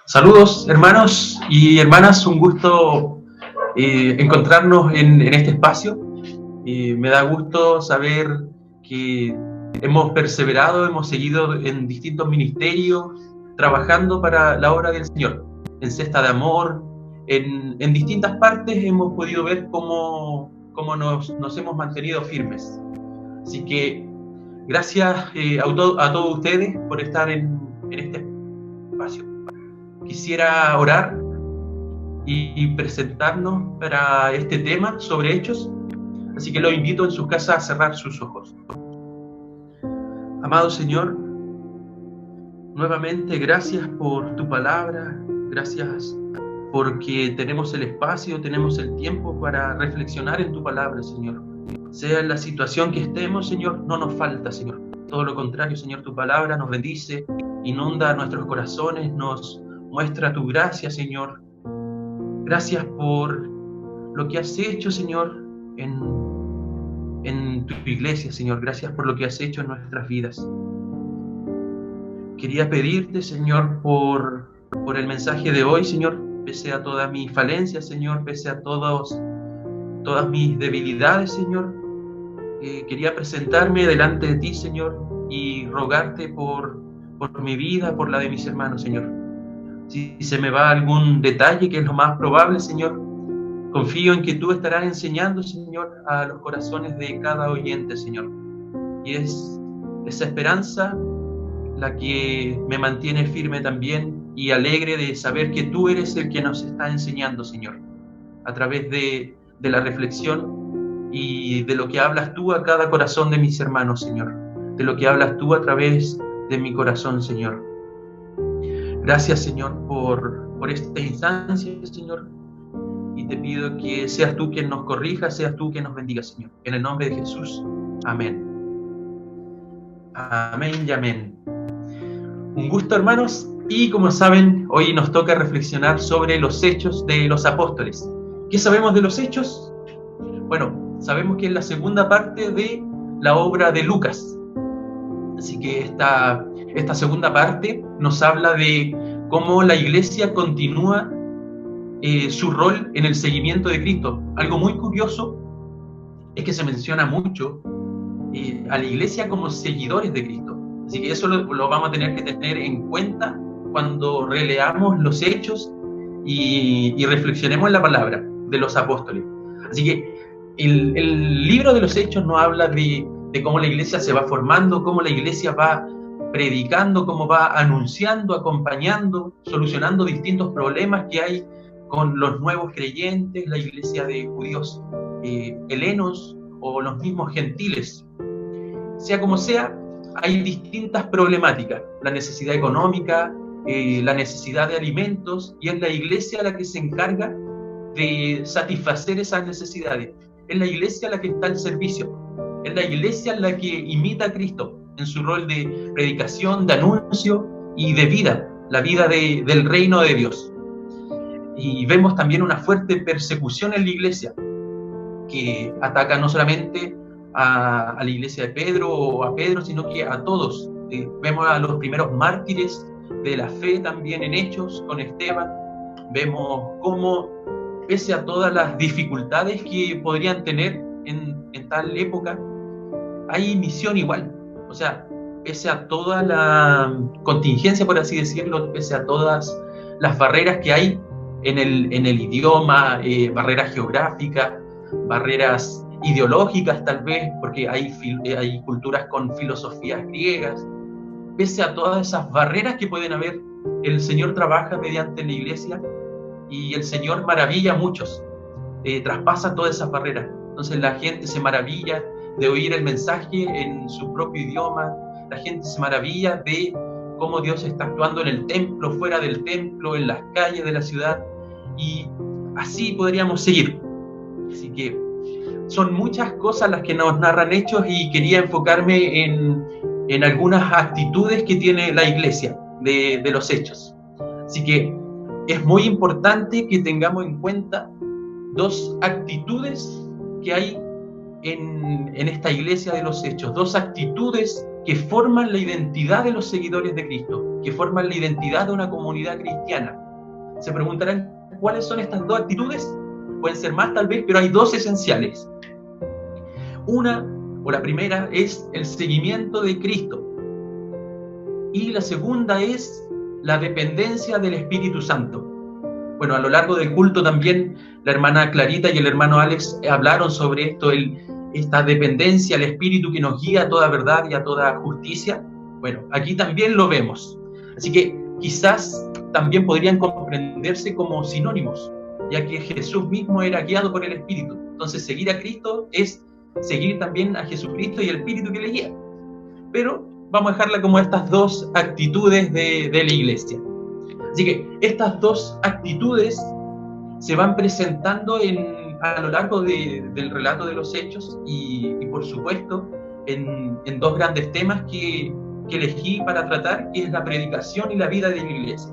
Saludos, hermanos y hermanas, un gusto encontrarnos en este espacio. Me da gusto saber que hemos perseverado, hemos seguido en distintos ministerios, trabajando para la obra del Señor, en Cesta de Amor, en distintas partes hemos podido ver cómo nos hemos mantenido firmes. Así que gracias a todos ustedes por estar en este espacio. Quisiera orar y presentarnos para este tema sobre hechos, así que los invito en sus casas a cerrar sus ojos. Amado Señor, nuevamente gracias por tu palabra, gracias porque tenemos el espacio, tenemos el tiempo para reflexionar en tu palabra, Señor. Sea en la situación que estemos, Señor, no nos falta, Señor. Todo lo contrario, Señor, tu palabra nos bendice, inunda nuestros corazones, nos muestra tu gracia, Señor. Gracias por lo que has hecho, Señor, en tu iglesia, Señor. Gracias por lo que has hecho en nuestras vidas. Quería pedirte, Señor, por el mensaje de hoy, Señor, pese a todas mis falencias, Señor, pese a todas mis debilidades, Señor. Quería presentarme delante de ti, Señor, y rogarte por mi vida, por la de mis hermanos, Señor. Si se me va algún detalle, que es lo más probable, Señor, confío en que tú estarás enseñando, Señor, a los corazones de cada oyente, Señor. Y es esa esperanza la que me mantiene firme también y alegre de saber que tú eres el que nos está enseñando, Señor, a través de la reflexión y de lo que hablas tú a cada corazón de mis hermanos, Señor, de lo que hablas tú a través de mi corazón, Señor. Gracias, Señor, por esta instancia, Señor, y te pido que seas tú quien nos corrija, seas tú quien nos bendiga, Señor. En el nombre de Jesús, amén. Amén y amén. Un gusto, hermanos, y como saben, hoy nos toca reflexionar sobre los hechos de los apóstoles. ¿Qué sabemos de los hechos? Bueno, sabemos que es la segunda parte de la obra de Lucas. Así que esta segunda parte nos habla de cómo la iglesia continúa su rol en el seguimiento de Cristo. Algo muy curioso es que se menciona mucho a la iglesia como seguidores de Cristo. Así que eso lo vamos a tener que tener en cuenta cuando releamos los hechos y reflexionemos en la palabra de los apóstoles. Así que el libro de los hechos nos habla de cómo la iglesia se va formando, cómo la iglesia va predicando, cómo va anunciando, acompañando, solucionando distintos problemas que hay con los nuevos creyentes, la iglesia de judíos helenos o los mismos gentiles. Sea como sea, hay distintas problemáticas, la necesidad económica, la necesidad de alimentos, y es la iglesia la que se encarga de satisfacer esas necesidades. Es la iglesia la que está al servicio. Es la iglesia la que imita a Cristo en su rol de predicación, de anuncio y de vida, la vida del reino de Dios. Y vemos también una fuerte persecución en la iglesia, que ataca no solamente a la iglesia de Pedro o a Pedro, sino que a todos. Vemos a los primeros mártires de la fe también en Hechos, con Esteban. Vemos cómo, pese a todas las dificultades que podrían tener en tal época, hay misión igual. O sea, pese a toda la contingencia, por así decirlo, pese a todas las barreras que hay en el idioma, barreras geográficas, barreras ideológicas tal vez, porque hay culturas con filosofías griegas. Pese a todas esas barreras que pueden haber, el Señor trabaja mediante la iglesia y el Señor maravilla a muchos, traspasa todas esas barreras. Entonces la gente se maravilla de oír el mensaje en su propio idioma, la gente se maravilla de cómo Dios está actuando en el templo, fuera del templo, en las calles de la ciudad, y así podríamos seguir. Así que son muchas cosas las que nos narran Hechos, y quería enfocarme en algunas actitudes que tiene la iglesia de los Hechos. Así que es muy importante que tengamos en cuenta dos actitudes que hay en esta iglesia de los Hechos, dos actitudes que forman la identidad de los seguidores de Cristo, que forman la identidad de una comunidad cristiana. Se preguntarán, ¿cuáles son estas dos actitudes? Pueden ser más tal vez, pero hay dos esenciales. Una, o la primera, es el seguimiento de Cristo. Y la segunda es la dependencia del Espíritu Santo. Bueno, a lo largo del culto también la hermana Clarita y el hermano Alex hablaron sobre esto, esta dependencia al Espíritu que nos guía a toda verdad y a toda justicia. Bueno, aquí también lo vemos. Así que quizás también podrían comprenderse como sinónimos, ya que Jesús mismo era guiado por el Espíritu. Entonces, seguir a Cristo es seguir también a Jesucristo y el Espíritu que le guía. Pero vamos a dejarla como estas dos actitudes de la iglesia. Así que estas dos actitudes se van presentando a lo largo del relato de los Hechos y por supuesto en dos grandes temas que elegí para tratar, que es la predicación y la vida de la iglesia.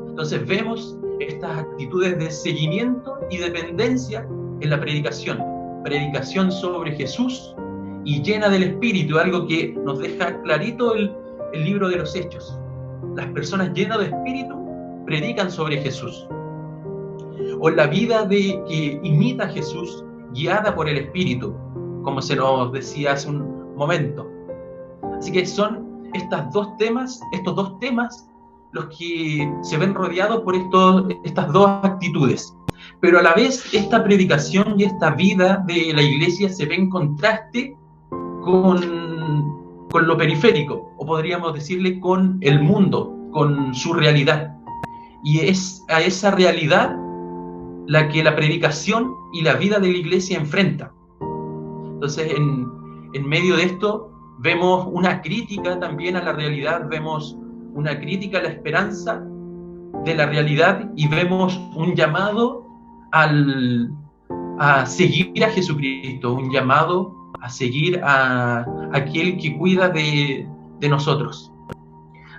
Entonces vemos estas actitudes de seguimiento y dependencia en la predicación sobre Jesús y llena del Espíritu, algo que nos deja clarito el libro de los Hechos. Las personas llenas de Espíritu predican sobre Jesús. O la vida que imita a Jesús, guiada por el Espíritu, como se nos decía hace un momento. Así que son estos dos temas, los que se ven rodeados por estas dos actitudes. Pero a la vez, esta predicación y esta vida de la iglesia se ve en contraste con lo periférico, o podríamos decirle con el mundo, con su realidad. Y es a esa realidad la que la predicación y la vida de la iglesia enfrenta. Entonces, en medio de esto, vemos una crítica también a la realidad, vemos una crítica a la esperanza de la realidad y vemos un llamado a seguir a Jesucristo, un llamado a seguir a aquel que cuida de nosotros,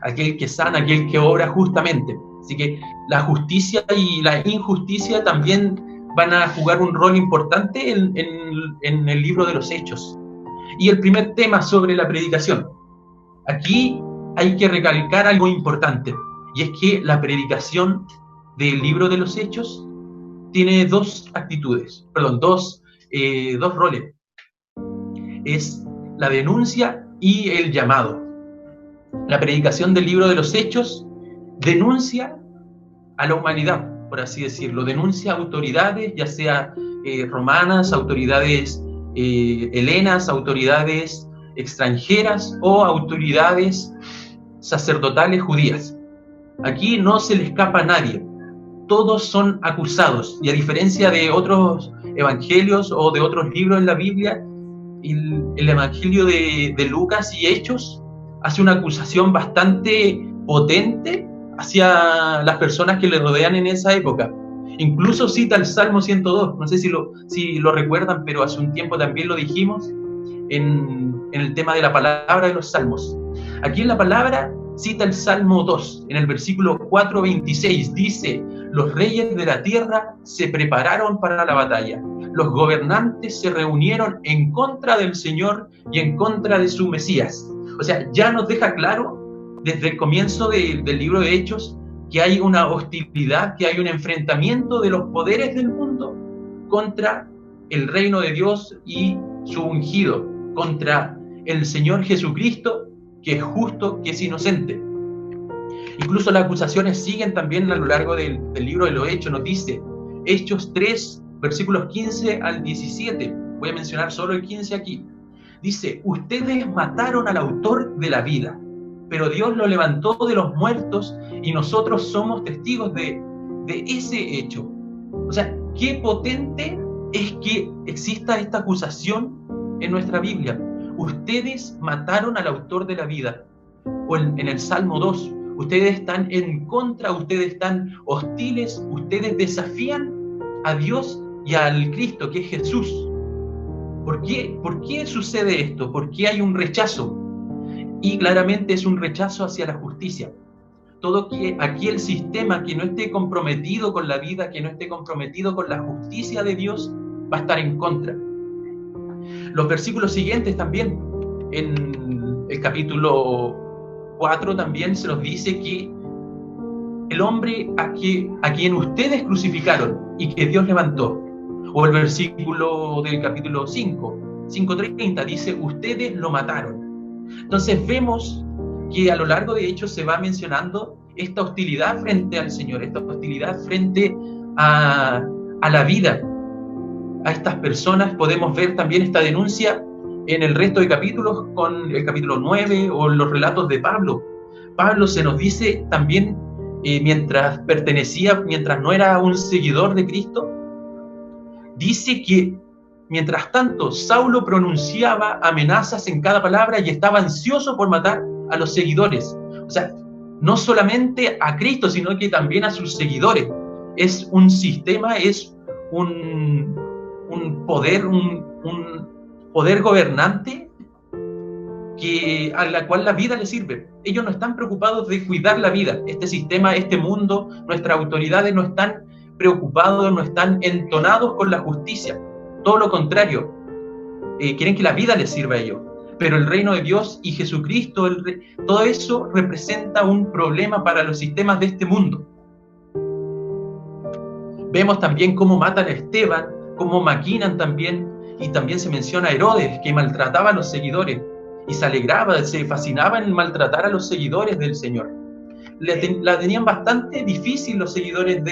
aquel que sana, aquel que obra justamente. Así que la justicia y la injusticia también van a jugar un rol importante en el libro de los Hechos. Y el primer tema sobre la predicación. Aquí hay que recalcar algo importante, y es que la predicación del libro de los Hechos tiene dos roles. Es la denuncia y el llamado. La predicación del libro de los Hechos denuncia a la humanidad, por así decirlo, denuncia a autoridades, ya sea romanas, autoridades helenas, autoridades extranjeras o autoridades sacerdotales judías. Aquí no se le escapa a nadie, todos son acusados, y a diferencia de otros evangelios o de otros libros en la Biblia, el evangelio de Lucas y Hechos hace una acusación bastante potente hacia las personas que le rodean en esa época. Incluso cita el Salmo 102, no sé si lo recuerdan, pero hace un tiempo también lo dijimos en el tema de la palabra de los salmos. Aquí en la palabra cita el Salmo 2, en el versículo 4:26, dice: los reyes de la tierra se prepararon para la batalla, los gobernantes se reunieron en contra del Señor y en contra de su Mesías. O sea, ya nos deja claro desde el comienzo del libro de Hechos que hay una hostilidad, que hay un enfrentamiento de los poderes del mundo contra el reino de Dios y su ungido, contra el Señor Jesucristo, que es justo, que es inocente. Incluso las acusaciones siguen también a lo largo del libro de los Hechos. Nos dice Hechos 3, versículos 15 al 17. Voy a mencionar solo el 15 aquí. Dice: ustedes mataron al autor de la vida, pero Dios lo levantó de los muertos y nosotros somos testigos de ese hecho. O sea, qué potente es que exista esta acusación en nuestra Biblia. Ustedes mataron al autor de la vida. O en el Salmo 2, ustedes están en contra, ustedes están hostiles, ustedes desafían a Dios y al Cristo, que es Jesús. ¿Por qué sucede esto? ¿Por qué hay un rechazo? Y claramente es un rechazo hacia la justicia. Todo aquel sistema que no esté comprometido con la vida, que no esté comprometido con la justicia de Dios, va a estar en contra. Los versículos siguientes también En el capítulo 4 también se nos dice que el hombre a quien ustedes crucificaron y que Dios levantó. O el versículo del capítulo 5:30 dice, ustedes lo mataron. Entonces vemos que a lo largo de Hechos se va mencionando esta hostilidad frente al Señor, esta hostilidad frente a la vida, a estas personas. Podemos ver también esta denuncia en el resto de capítulos, con el capítulo 9 o los relatos de Pablo. Pablo se nos dice también, mientras no era un seguidor de Cristo, dice que mientras tanto Saulo pronunciaba amenazas en cada palabra y estaba ansioso por matar a los seguidores. O sea, no solamente a Cristo, sino que también a sus seguidores. Es un sistema, es un poder gobernante a la cual la vida le sirve. Ellos no están preocupados de cuidar la vida. Este sistema, este mundo, nuestras autoridades no están preocupados, no están entonados con la justicia. Todo lo contrario, quieren que la vida les sirva a ellos. Pero el reino de Dios y Jesucristo, todo eso representa un problema para los sistemas de este mundo. Vemos también cómo matan a Esteban, cómo maquinan también, y también se menciona a Herodes, que maltrataba a los seguidores, y se alegraba, se fascinaba en maltratar a los seguidores del Señor. La tenían bastante difícil los seguidores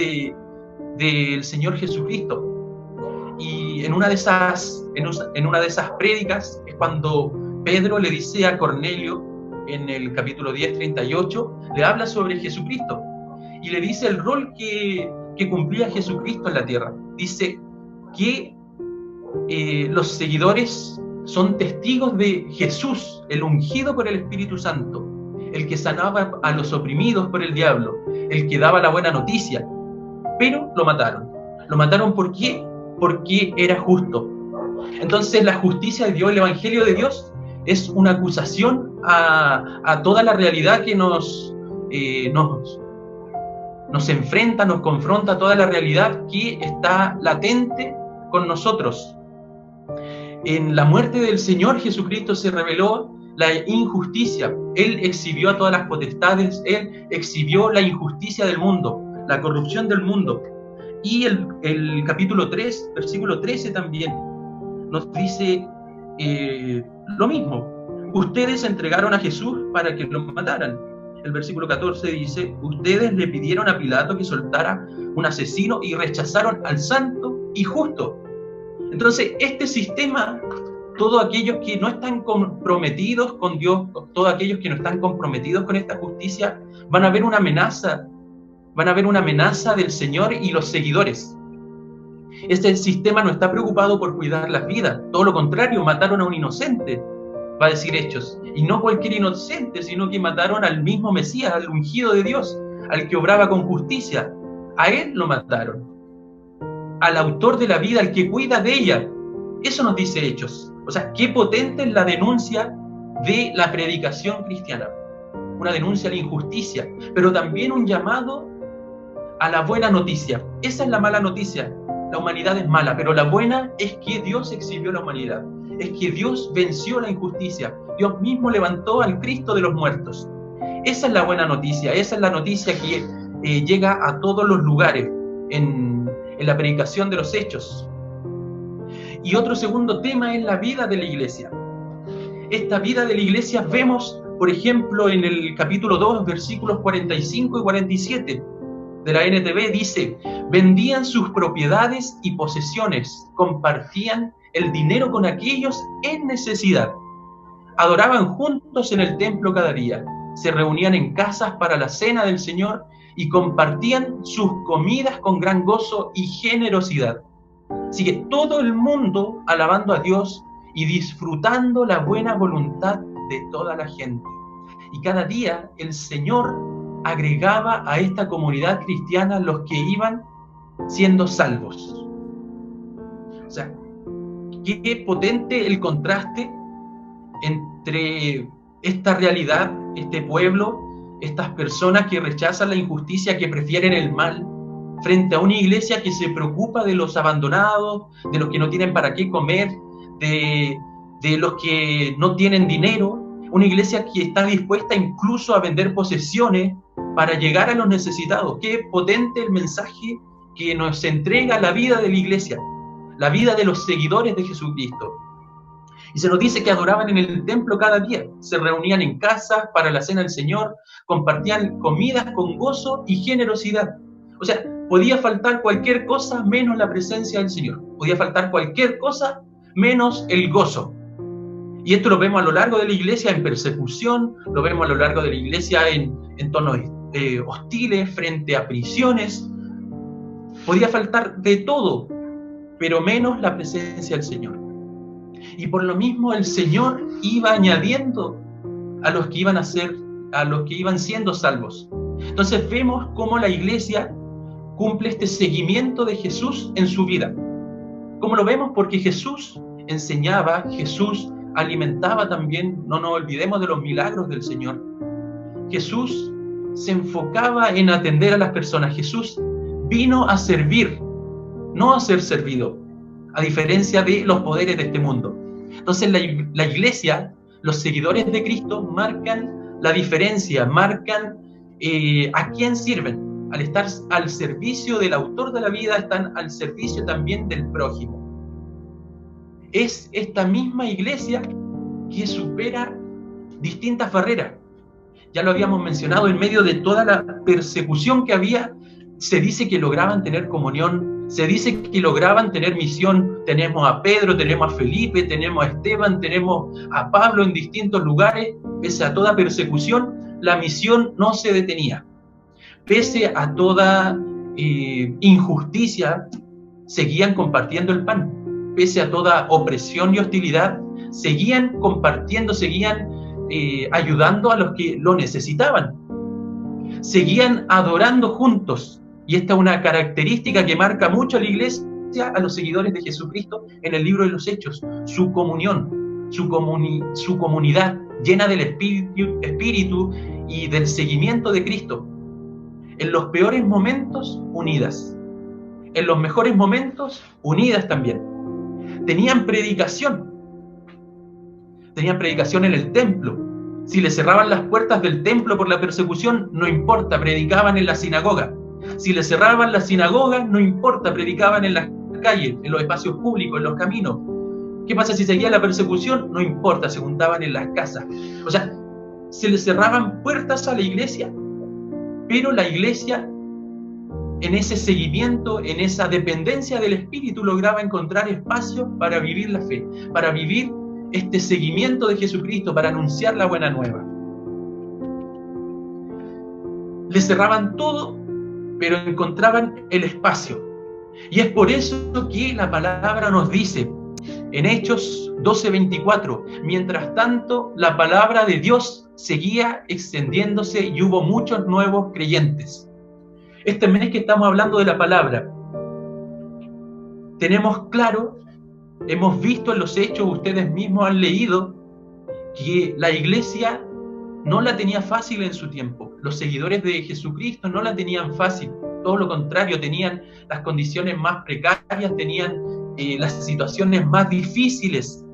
del Señor Jesucristo. Y en una de esas prédicas es cuando Pedro le dice a Cornelio, en el capítulo 10:38, le habla sobre Jesucristo y le dice el rol que cumplía Jesucristo en la tierra. Dice que los seguidores son testigos de Jesús, el ungido por el Espíritu Santo, el que sanaba a los oprimidos por el diablo, el que daba la buena noticia. Pero lo mataron. ¿Lo mataron por qué? Porque era justo. Entonces la justicia de Dios, el Evangelio de Dios, es una acusación a toda la realidad que nos enfrenta, nos confronta, toda la realidad que está latente con nosotros. En la muerte del Señor Jesucristo se reveló la injusticia. Él exhibió a todas las potestades, Él exhibió la injusticia del mundo, la corrupción del mundo. Y el capítulo 3, versículo 13 también nos dice lo mismo. Ustedes entregaron a Jesús para que lo mataran. El versículo 14 dice, ustedes le pidieron a Pilato que soltara un asesino y rechazaron al santo y justo. Entonces, este sistema, todos aquellos que no están comprometidos con Dios, todos aquellos que no están comprometidos con esta justicia, van a ver una amenaza del Señor y los seguidores. Este sistema no está preocupado por cuidar las vidas, todo lo contrario, mataron a un inocente, va a decir Hechos, y no cualquier inocente, sino que mataron al mismo Mesías, al ungido de Dios, al que obraba con justicia. A él lo mataron, al autor de la vida, al que cuida de ella. Eso nos dice Hechos. O sea, qué potente es la denuncia de la predicación cristiana, una denuncia a la injusticia, pero también un llamado a la buena noticia. Esa es la mala noticia. La humanidad es mala, pero la buena es que Dios exhibió la humanidad, es que Dios venció la injusticia, Dios mismo levantó al Cristo de los muertos. Esa es la buena noticia, esa es la noticia que llega a todos los lugares en la predicación de los Hechos. Y otro segundo tema es la vida de la iglesia. Esta vida de la iglesia vemos, por ejemplo, en el capítulo 2, versículos 45 y 47 de la NTV, dice, vendían sus propiedades y posesiones, compartían el dinero con aquellos en necesidad, adoraban juntos en el templo cada día, se reunían en casas para la cena del Señor y compartían sus comidas con gran gozo y generosidad. Así que todo el mundo alabando a Dios y disfrutando la buena voluntad de toda la gente. Y cada día el Señor agregaba a esta comunidad cristiana los que iban siendo salvos. O sea, qué potente el contraste entre esta realidad, este pueblo, estas personas que rechazan la injusticia, que prefieren el mal, frente a una iglesia que se preocupa de los abandonados, de los que no tienen para qué comer, de de los que no tienen dinero, una iglesia que está dispuesta incluso a vender posesiones para llegar a los necesitados. Qué potente el mensaje que nos entrega la vida de la iglesia, la vida de los seguidores de Jesucristo. Y se nos dice que adoraban en el templo cada día, se reunían en casas para la cena del Señor, compartían comidas con gozo y generosidad. O sea, podía faltar cualquier cosa menos la presencia del Señor. Podía faltar cualquier cosa menos el gozo. Y esto lo vemos a lo largo de la iglesia en persecución, lo vemos a lo largo de la iglesia en tonos hostiles, frente a prisiones. Podía faltar de todo, pero menos la presencia del Señor. Y por lo mismo el Señor iba añadiendo a los que iban siendo salvos. Entonces vemos cómo la iglesia cumple este seguimiento de Jesús en su vida. ¿Cómo lo vemos? Porque Jesús enseñaba, Jesús alimentaba también, no nos olvidemos de los milagros del Señor. Jesús se enfocaba en atender a las personas. Jesús vino a servir, no a ser servido, a diferencia de los poderes de este mundo. Entonces la iglesia, los seguidores de Cristo marcan la diferencia, marcan a quién sirven. Al estar al servicio del autor de la vida, están al servicio también del prójimo. Es esta misma iglesia que supera distintas barreras. Ya lo habíamos mencionado, en medio de toda la persecución que había, se dice que lograban tener comunión, se dice que lograban tener misión. Tenemos a Pedro, tenemos a Felipe, tenemos a Esteban, tenemos a Pablo en distintos lugares. Pese a toda persecución, la misión no se detenía. Pese a toda injusticia, seguían compartiendo el pan. Pese a toda opresión y hostilidad, seguían compartiendo, seguían ayudando a los que lo necesitaban. Seguían adorando juntos. Y esta es una característica que marca mucho a la iglesia, a los seguidores de Jesucristo en el libro de los Hechos. Su comunión, su comunidad llena del espíritu y del seguimiento de Cristo. En los peores momentos, unidas. En los mejores momentos, unidas también. Tenían predicación. Tenían predicación en el templo. Si les cerraban las puertas del templo por la persecución, no importa, predicaban en la sinagoga. Si les cerraban las sinagogas, no importa, predicaban en las calles, en los espacios públicos, en los caminos. ¿Qué pasa si seguía la persecución? No importa, se juntaban en las casas. O sea, se les cerraban puertas a la iglesia, pero la iglesia, en ese seguimiento, en esa dependencia del Espíritu, lograba encontrar espacio para vivir la fe, para vivir este seguimiento de Jesucristo, para anunciar la buena nueva. Les cerraban todo, pero encontraban el espacio. Y es por eso que la palabra nos dice, en Hechos 12:24, mientras tanto, la palabra de Dios seguía extendiéndose y hubo muchos nuevos creyentes. Este mes que estamos hablando de la palabra, tenemos claro, hemos visto en los Hechos, ustedes mismos han leído, que la iglesia no la tenía fácil en su tiempo. Los seguidores de Jesucristo no la tenían fácil. Todo lo contrario, tenían las condiciones más precarias, tenían las situaciones más difíciles.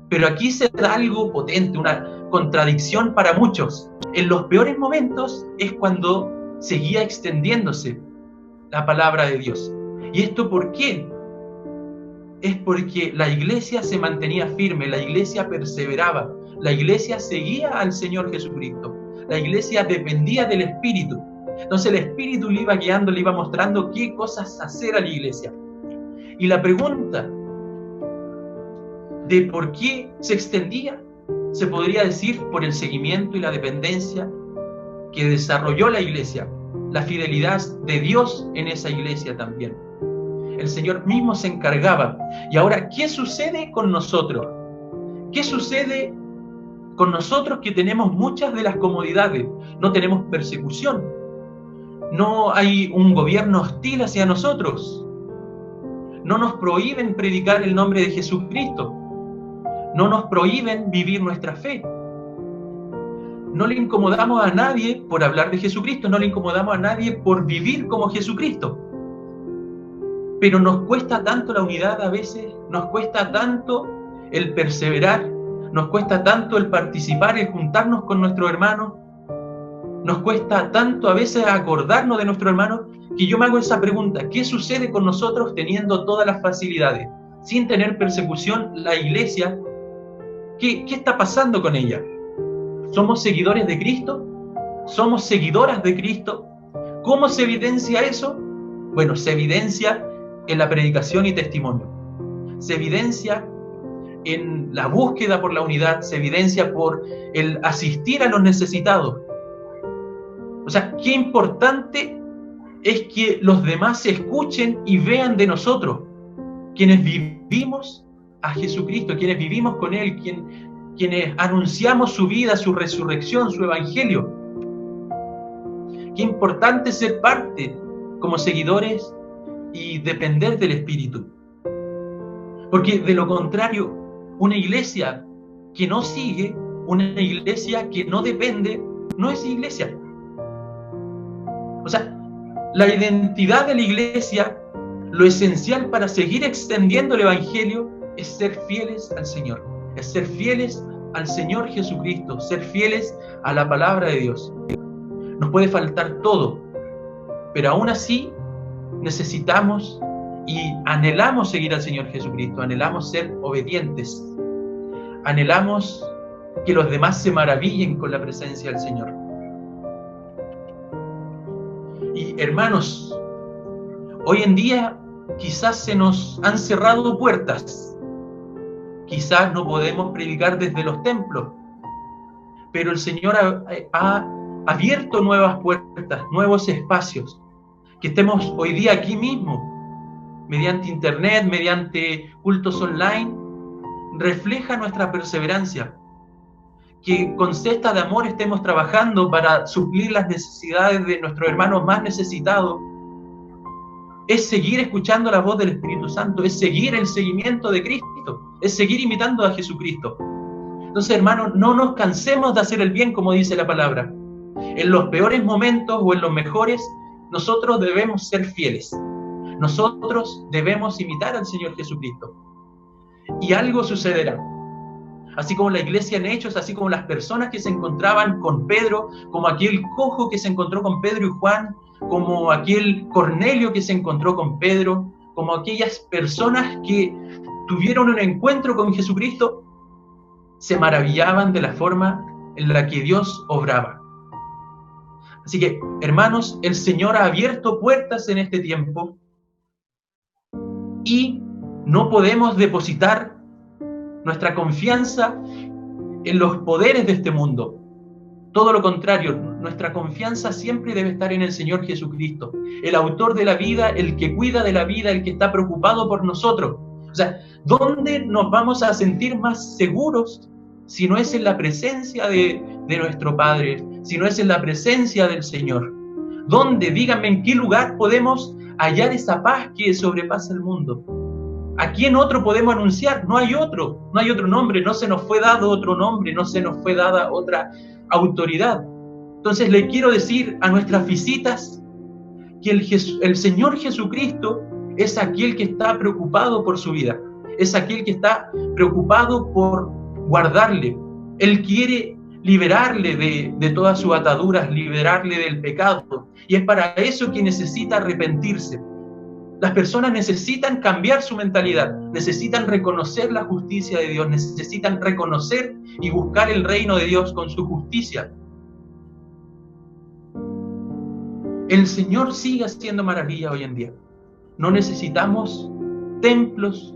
Pero aquí se da algo potente, una contradicción para muchos. En los peores momentos es cuando seguía extendiéndose la palabra de Dios. ¿Y esto por qué? Es porque la iglesia se mantenía firme, la iglesia perseveraba, la iglesia seguía al Señor Jesucristo, la iglesia dependía del Espíritu. Entonces el Espíritu le iba guiando, le iba mostrando qué cosas hacer a la iglesia. Y la pregunta de por qué se extendía, se podría decir por el seguimiento y la dependencia que desarrolló la iglesia, la fidelidad de Dios en esa iglesia también. El Señor mismo se encargaba. Y ahora, ¿qué sucede con nosotros? ¿Qué sucede con nosotros que tenemos muchas de las comodidades? No tenemos persecución. No hay un gobierno hostil hacia nosotros. No nos prohíben predicar el nombre de Jesucristo. No nos prohíben vivir nuestra fe. No le incomodamos a nadie por hablar de Jesucristo. No le incomodamos a nadie por vivir como Jesucristo. Pero nos cuesta tanto la unidad a veces, nos cuesta tanto el perseverar, nos cuesta tanto el participar, el juntarnos con nuestros hermanos, nos cuesta tanto a veces acordarnos de nuestros hermanos, que yo me hago esa pregunta: ¿qué sucede con nosotros teniendo todas las facilidades? Sin tener persecución, la iglesia, ¿qué está pasando con ella? ¿Somos seguidores de Cristo? ¿Somos seguidoras de Cristo? ¿Cómo se evidencia eso? Bueno, se evidencia en la predicación y testimonio. Se evidencia en la búsqueda por la unidad, se evidencia por el asistir a los necesitados. O sea, qué importante es que los demás escuchen y vean de nosotros, quienes vivimos a Jesucristo, quienes vivimos con Él, quienes anunciamos su vida, su resurrección, su evangelio. Qué importante ser parte como seguidores y depender del Espíritu. Porque de lo contrario, una iglesia que no sigue, una iglesia que no depende, no es iglesia. O sea, la identidad de la iglesia, lo esencial para seguir extendiendo el evangelio, es ser fieles al Señor. Es ser fieles al Señor Jesucristo, ser fieles a la palabra de Dios. Nos puede faltar todo, pero aún así necesitamos y anhelamos seguir al Señor Jesucristo, anhelamos ser obedientes, anhelamos que los demás se maravillen con la presencia del Señor. Y hermanos, hoy en día quizás se nos han cerrado puertas, quizás no podemos predicar desde los templos, pero el Señor ha abierto nuevas puertas, nuevos espacios, que estemos hoy día aquí mismo, mediante internet, mediante cultos online, refleja nuestra perseverancia. Que con cesta de amor estemos trabajando para suplir las necesidades de nuestros hermanos más necesitados. Es seguir escuchando la voz del Espíritu Santo, es seguir el seguimiento de Cristo, es seguir imitando a Jesucristo. Entonces, hermanos, no nos cansemos de hacer el bien, como dice la palabra. En los peores momentos o en los mejores, nosotros debemos ser fieles. Nosotros debemos imitar al Señor Jesucristo. Y algo sucederá. Así como la iglesia en Hechos, así como las personas que se encontraban con Pedro, como aquel cojo que se encontró con Pedro y Juan, como aquel Cornelio que se encontró con Pedro, como aquellas personas que tuvieron un encuentro con Jesucristo, se maravillaban de la forma en la que Dios obraba. Así que, hermanos, el Señor ha abierto puertas en este tiempo y no podemos depositar nuestra confianza en los poderes de este mundo. Todo lo contrario, nuestra confianza siempre debe estar en el Señor Jesucristo, el autor de la vida, el que cuida de la vida, el que está preocupado por nosotros. O sea, ¿dónde nos vamos a sentir más seguros si no es en la presencia de nuestro Padre, si no es en la presencia del Señor? ¿Dónde? Díganme, ¿en qué lugar podemos hallar esa paz que sobrepasa el mundo? ¿A quién otro podemos anunciar? No hay otro nombre, no se nos fue dado otro nombre, no se nos fue dada otra autoridad. Entonces le quiero decir a nuestras visitas que el Señor Jesucristo es aquel que está preocupado por su vida, es aquel que está preocupado por guardarle. Él quiere liberarle de todas sus ataduras, liberarle del pecado, y es para eso que necesita arrepentirse. Las personas necesitan cambiar su mentalidad, necesitan reconocer la justicia de Dios, necesitan reconocer y buscar el reino de Dios con su justicia. El Señor sigue haciendo maravillas hoy en día. No necesitamos templos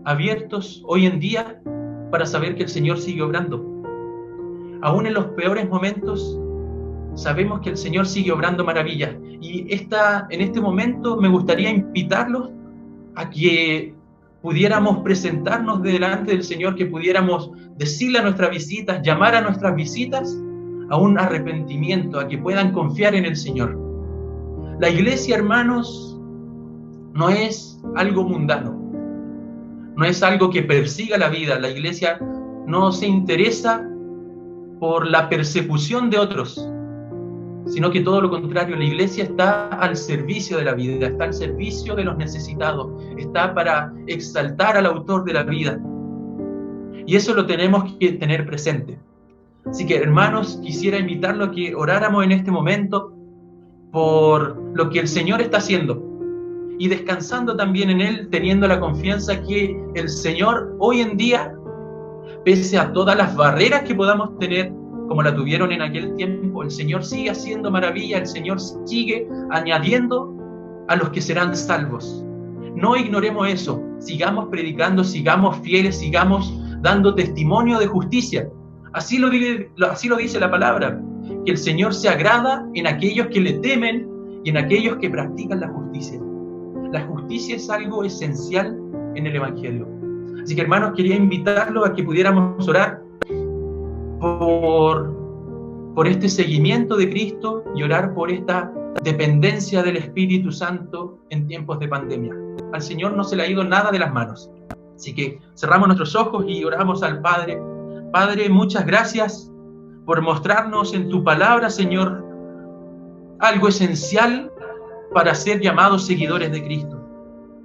abiertos hoy en día para saber que el Señor sigue obrando. Aún en los peores momentos, sabemos que el Señor sigue obrando maravillas. Y en este momento me gustaría invitarlos a que pudiéramos presentarnos delante del Señor, que pudiéramos decirle a nuestras visitas, llamar a nuestras visitas a un arrepentimiento, a que puedan confiar en el Señor. La iglesia, hermanos, no es algo mundano, no es algo que persiga la vida. La iglesia no se interesa por la persecución de otros, sino que todo lo contrario, la iglesia está al servicio de la vida, está al servicio de los necesitados, está para exaltar al autor de la vida. Y eso lo tenemos que tener presente. Así que, hermanos, quisiera invitarlos a que oráramos en este momento por lo que el Señor está haciendo y descansando también en Él, teniendo la confianza que el Señor hoy en día, pese a todas las barreras que podamos tener, como la tuvieron en aquel tiempo, el Señor sigue haciendo maravillas, el Señor sigue añadiendo a los que serán salvos. No ignoremos eso, sigamos predicando, sigamos fieles, sigamos dando testimonio de justicia. Así lo dice la palabra, que el Señor se agrada en aquellos que le temen y en aquellos que practican la justicia. La justicia es algo esencial en el Evangelio. Así que, hermanos, quería invitarlos a que pudiéramos orar por este seguimiento de Cristo y orar por esta dependencia del Espíritu Santo en tiempos de pandemia. Al Señor no se le ha ido nada de las manos. Así que cerramos nuestros ojos y oramos al Padre. Padre, muchas gracias por mostrarnos en tu palabra, Señor, algo esencial para ser llamados seguidores de Cristo.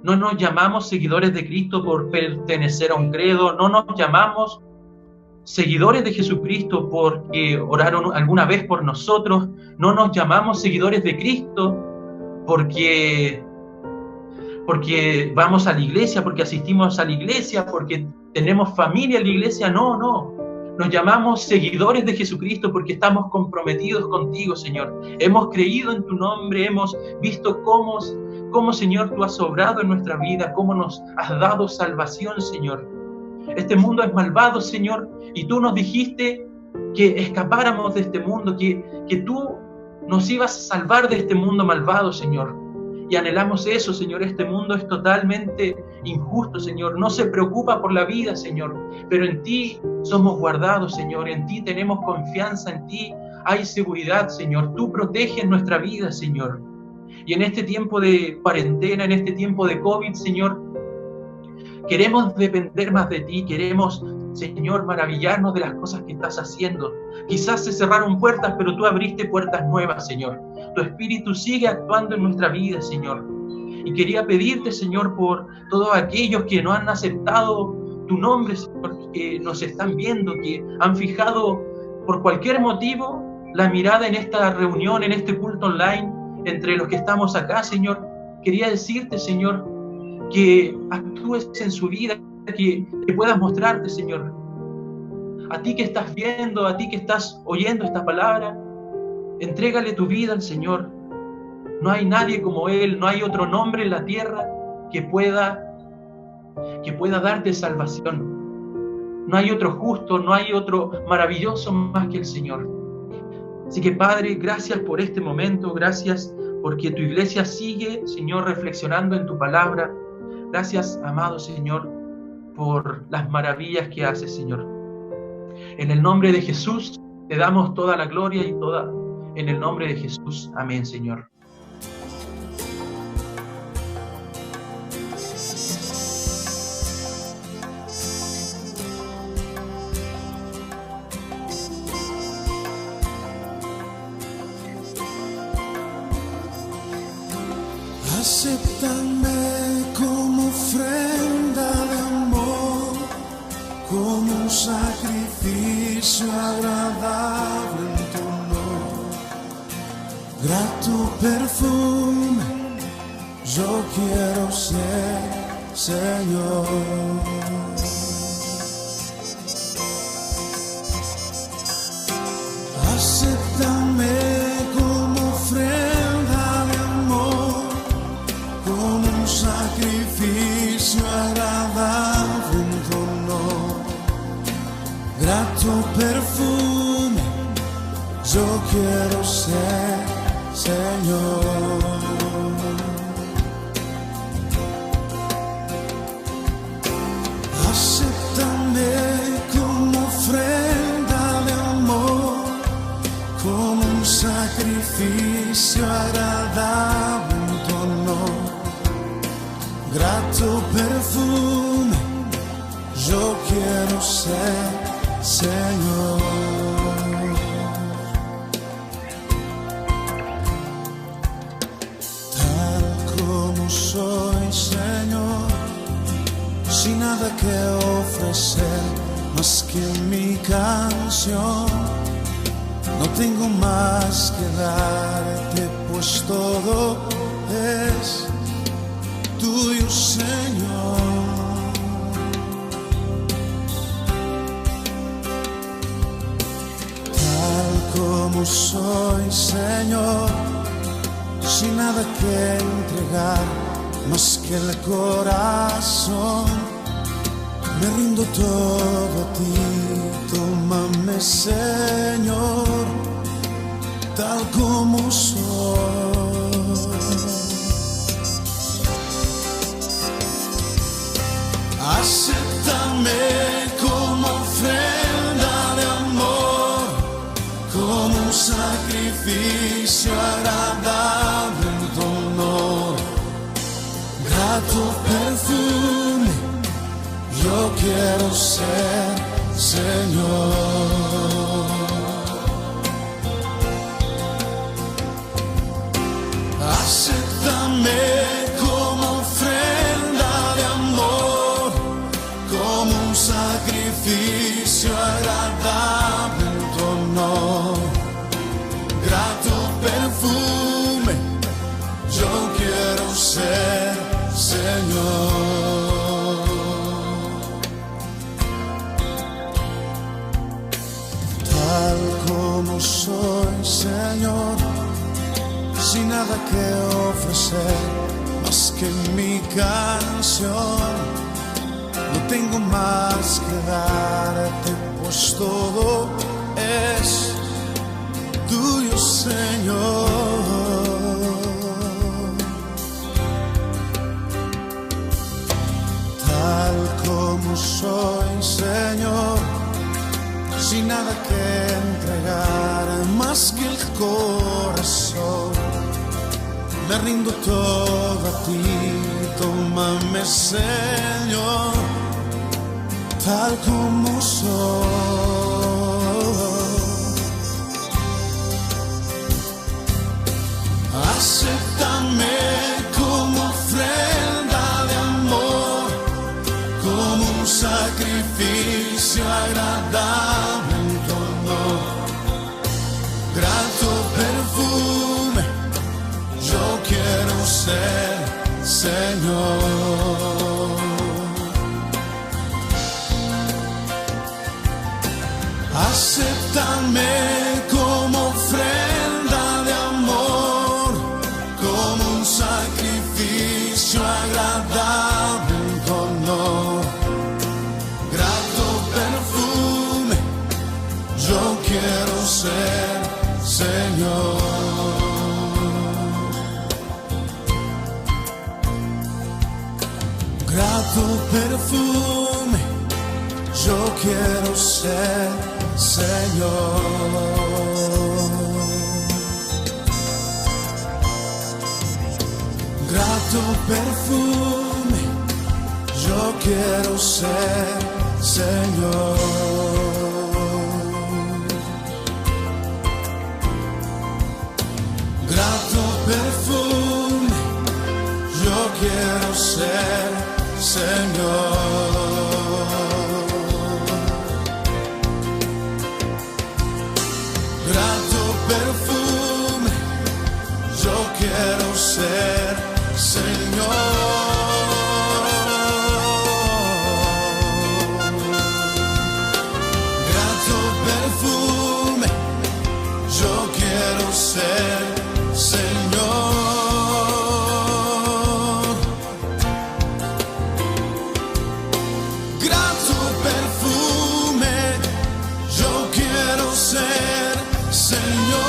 No nos llamamos seguidores de Cristo por pertenecer a un credo, no nos llamamos seguidores de Jesucristo porque oraron alguna vez por nosotros, no nos llamamos seguidores de Cristo porque vamos a la iglesia, porque asistimos a la iglesia, porque tenemos familia en la iglesia. No. Nos llamamos seguidores de Jesucristo porque estamos comprometidos contigo, Señor. Hemos creído en tu nombre, hemos visto cómo, Señor, tú has obrado en nuestra vida, cómo nos has dado salvación, Señor. Este mundo es malvado, Señor, y tú nos dijiste que escapáramos de este mundo, que tú nos ibas a salvar de este mundo malvado, Señor. Y anhelamos eso, Señor. Este mundo es totalmente injusto, Señor. No se preocupa por la vida, Señor. Pero en ti somos guardados, Señor. En ti tenemos confianza, en ti hay seguridad, Señor. Tú proteges nuestra vida, Señor. Y en este tiempo de cuarentena, en este tiempo de COVID, Señor, queremos depender más de ti. Queremos, Señor, maravillarnos de las cosas que estás haciendo. Quizás se cerraron puertas, pero tú abriste puertas nuevas, Señor. Tu Espíritu sigue actuando en nuestra vida, Señor. Y quería pedirte, Señor, por todos aquellos que no han aceptado tu nombre, Señor, que nos están viendo, que han fijado por cualquier motivo la mirada en esta reunión, en este culto online, entre los que estamos acá, Señor. Quería decirte, Señor, que actúes en su vida, que puedas mostrarte, Señor. A ti que estás viendo, a ti que estás oyendo esta palabra, entrégale tu vida al Señor. No hay nadie como Él, no hay otro nombre en la tierra que pueda darte salvación. No hay otro justo, no hay otro maravilloso más que el Señor. Así que, Padre, gracias por este momento, gracias porque tu iglesia sigue, Señor, reflexionando en tu palabra. Gracias, amado Señor, por las maravillas que haces, Señor. En el nombre de Jesús te damos toda la gloria y toda. En el nombre de Jesús. Amén, Señor. Acéptame como ofrenda de amor, como un sacrificio agradable en tu honor. Grato perfume, yo quiero ser, Señor. Acéptame como ofrenda de amor, como un sacrificio agradable en tu honor. Grato perfume, yo quiero ser, Señor. Acéptame como ofrenda de amor, como un sacrificio agradable en tu honor. Grato perfume, yo quiero ser, Señor. Tal como soy, Señor, sin nada que ofrecer, mas canción, no tengo más que darte, pues todo es tuyo, Señor. Tal como soy, Señor, sin nada que entregar más que el corazón, me rindo todo a ti. Tómame, Señor, tal como soy. Acéptame como ofrenda de amor, como un sacrificio agradable en tu honor. Grato perfume yo quiero ser, Señor. Acéptame como ofrenda de amor, como un sacrificio agradable en tu honor. Grato perfume yo quiero ser, Señor. Tal como soy, Señor, sin nada que ofrecer más que mi canción, no tengo más que darte, pues todo es tuyo, Señor. Tal como soy, Señor, sin nada que entregar más que el corazón, me rindo todo a ti. Tómame, Señor, tal como soy. Acéptame como ofrenda de amor, como un sacrificio agradable en tu honor. Grato perfume yo quiero ser, Señor. Acéptame como ofrenda de amor, como un sacrificio agradable en tu honor. Grato perfume yo quiero ser, Señor. Grato perfume yo quiero ser, Señor. Grato perfume yo quiero ser, Señor. Grato perfume yo quiero ser, Señor. Grato perfume yo quiero ser, Señor. Grato perfume yo quiero ser, Señor. Grato perfume yo quiero ser, Señor.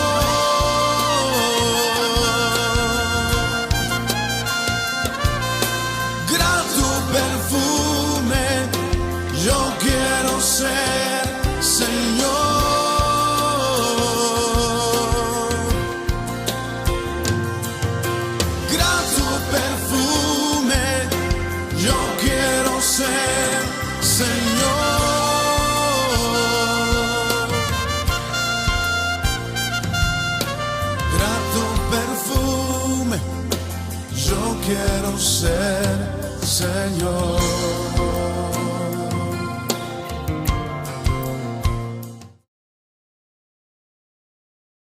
Grato perfume yo quiero ser, Señor. Grato perfume yo quiero ser, Señor. Grato perfume yo quiero ser, Señor.